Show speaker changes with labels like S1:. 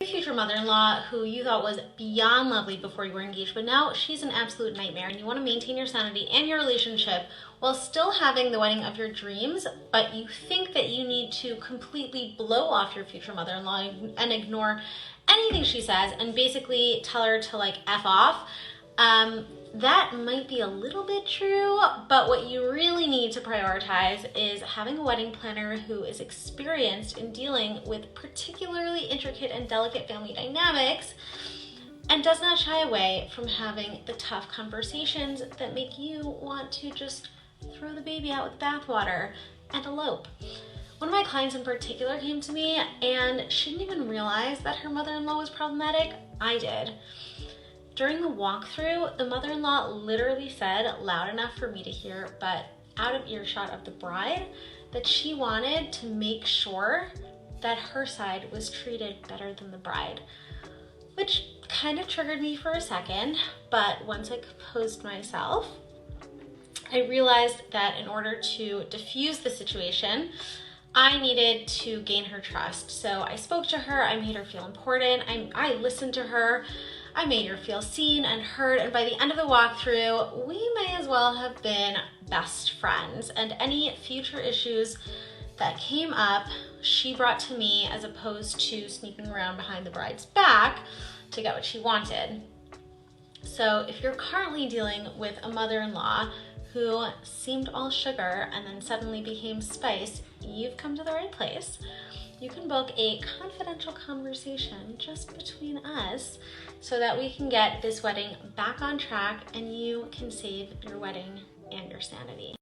S1: Future mother-in-law who you thought was beyond lovely before you were engaged, but now she's an absolute nightmare, and you want to maintain your sanity and your relationship while still having the wedding of your dreams, but you think that you need to completely blow off your future mother-in-law and ignore anything she says and basically tell her to like F off. That might be a little bit true, but what you really need to prioritize is having a wedding planner who is experienced in dealing with particularly intricate and delicate family dynamics and does not shy away from having the tough conversations that make you want to just throw the baby out with the bathwater and elope. One of my clients in particular came to me and she didn't even realize that her mother-in-law was problematic. I did. During the walkthrough, the mother-in-law literally said, loud enough for me to hear, but out of earshot of the bride, that she wanted to make sure that her side was treated better than the bride, which kind of triggered me for a second, but once I composed myself, I realized that in order to diffuse the situation, I needed to gain her trust. So I spoke to her, I made her feel important, I listened to her, I made her feel seen and heard, and by the end of the walkthrough, we may as well have been best friends. And any future issues that came up, she brought to me as opposed to sneaking around behind the bride's back to get what she wanted. So if you're currently dealing with a mother-in-law who seemed all sugar and then suddenly became spice, you've come to the right place. You can book a confidential conversation just between us so that we can get this wedding back on track and you can save your wedding and your sanity.